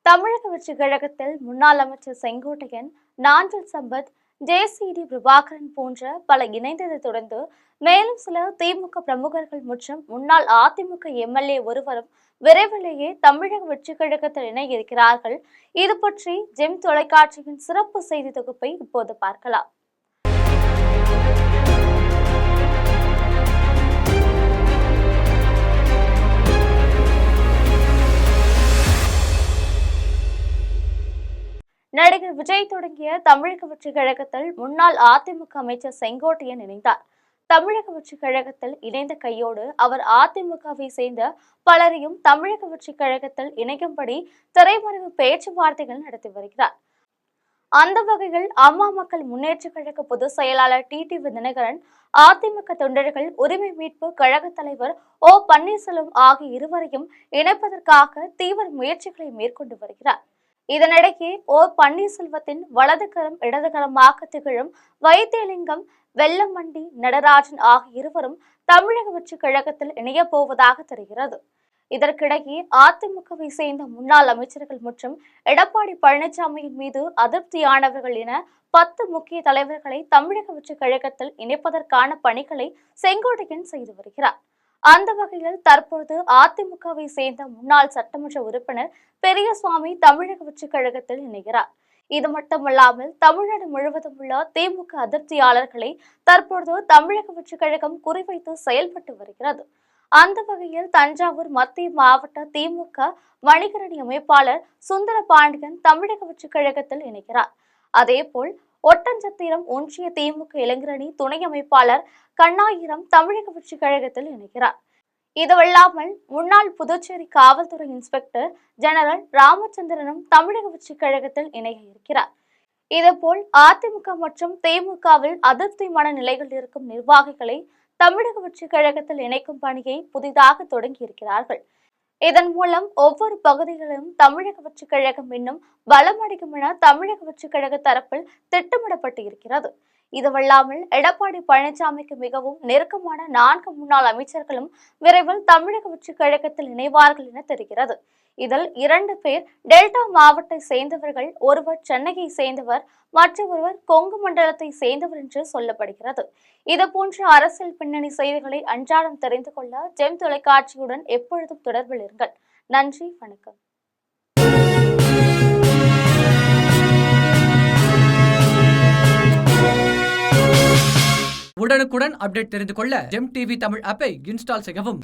தமிழக வெற்றிக் கழகத்தில் முன்னாள் அமைச்சர் செங்கோட்டையன், நாஞ்சில் சம்பத், ஜே.சி.டி. பிரபாகரன் போன்ற பல இணைந்ததை தொடர்ந்து மேலும் சில திமுக பிரமுகர்கள் மற்றும் முன்னாள் அதிமுக எம்எல்ஏ ஒருவரும் விரைவிலேயே தமிழக வெற்றிக் கழகத்தில் இணைய இருக்கிறார்கள். இது பற்றி ஜெம் தொலைக்காட்சியின் சிறப்பு செய்தி தொகுப்பை இப்போது பார்க்கலாம். நடிகர் விஜய் தொடங்கிய தமிழக வெற்றிக் கழகத்தில் முன்னாள் அதிமுக அமைச்சர் செங்கோட்டையன் இணைந்தார். தமிழக வெற்றிக் கழகத்தில் இணைந்த கையோடு அவர் அதிமுகவை சேர்ந்த பலரையும் தமிழக வெற்றிக் கழகத்தில் இணைக்கும்படி திரைமறைவு பேச்சுவார்த்தைகள் நடத்தி வருகிறார். அந்த வகையில் அம்மா மக்கள் முன்னேற்ற கழக பொதுச் செயலாளர் டிடிவி தினகரன், அதிமுக தொண்டர்கள், உரிமை மீட்பு கழக தலைவர் ஓ பன்னீர்செல்வம் ஆகிய இருவரையும் இணைப்பதற்காக தீவிர முயற்சிகளை மேற்கொண்டு வருகிறார். இதனிடையே ஓ பன்னீர்செல்வத்தின் வலதுகரம் இடதுகரமாக திகழும் வைத்தியலிங்கம், வெல்லமண்டி நடராஜன் ஆகிய இருவரும் தமிழக வெற்றிக் கழகத்தில் இணைய போவதாக தெரிகிறது. இதற்கிடையே அதிமுகவை சேர்ந்த முன்னாள் அமைச்சர்கள் மற்றும் எடப்பாடி பழனிசாமியின் மீது அதிருப்தியானவர்கள் என 10 முக்கிய தலைவர்களை தமிழக வெற்றிக் கழகத்தில் இணைப்பதற்கான பணிகளை செங்கோட்டையன் செய்து வருகிறார். அந்த வகையில் தற்பொழுது அதிமுகவை சேர்ந்த முன்னாள் சட்டமன்ற உறுப்பினர் பெரியசுவாமி தமிழக வெற்றிக் கழகத்தில் இணைகிறார். இது மட்டுமல்லாமல் தமிழ்நாடு முழுவதும் உள்ள திமுக அதிருப்தியாளர்களை தற்பொழுது தமிழக வெற்றிக் கழகம் குறிவைத்து செயல்பட்டு வருகிறது. அந்த வகையில் தஞ்சாவூர் மத்திய மாவட்ட திமுக வணிகரணி அமைப்பாளர் சுந்தர பாண்டியன் தமிழக வெற்றிக் கழகத்தில் இணைகிறார். அதேபோல் ஒட்டன்சத்திரம் ஒன்றிய திமுக இளைஞரணி துணை அமைப்பாளர் கண்ணாயிரம் தமிழக வெற்றிக் கழகத்தில் இணைகிறார். இதுவல்லாமல் முன்னாள் புதுச்சேரி காவல்துறை இன்ஸ்பெக்டர் ஜெனரல் ராமச்சந்திரனும் தமிழக வெற்றிக் கழகத்தில் இணைய இருக்கிறார். இதேபோல் அதிமுக மற்றும் திமுகவில் அதிருப்தி மனநிலைகள் இருக்கும் நிர்வாகிகளை தமிழக வெற்றிக் கழகத்தில் இணைக்கும் பணியை புதிதாக தொடங்கி இருக்கிறார்கள். இதன் மூலம் ஒவ்வொரு பகுதிகளிலும் தமிழக வெற்றிக் கழகம் இன்னும் பலமடையும் என தமிழக வெற்றிக் கழக தரப்பில் திட்டமிடப்பட்டு இருக்கிறது. இதுவல்லாமல் எடப்பாடி பழனிசாமிக்கு மிகவும் நெருக்கமான 4 முன்னாள் அமைச்சர்களும் விரைவில் தமிழக வெற்றிக் கழகத்தில் இணைவார்கள் என தெரிகிறது. இதில் 2 பேர் டெல்டா மாவட்டத்தை சேர்ந்தவர்கள், ஒருவர் சென்னையை சேர்ந்தவர், மற்றொருவர் கொங்கு மண்டலத்தை சேர்ந்தவர் என்று சொல்லப்படுகிறது. இதுபோன்ற அரசியல் பின்னணி செய்திகளை அன்றாடம் தெரிந்து கொள்ள ஜெம் தொலைக்காட்சியுடன் எப்பொழுதும் தொடர்பில் இருங்கள். நன்றி, வணக்கம். உடனுக்குடன் அப்டேட் தெரிந்து கொள்ள ஜெம் டிவி தமிழ் ஆப்பை இன்ஸ்டால் செய்யவும்.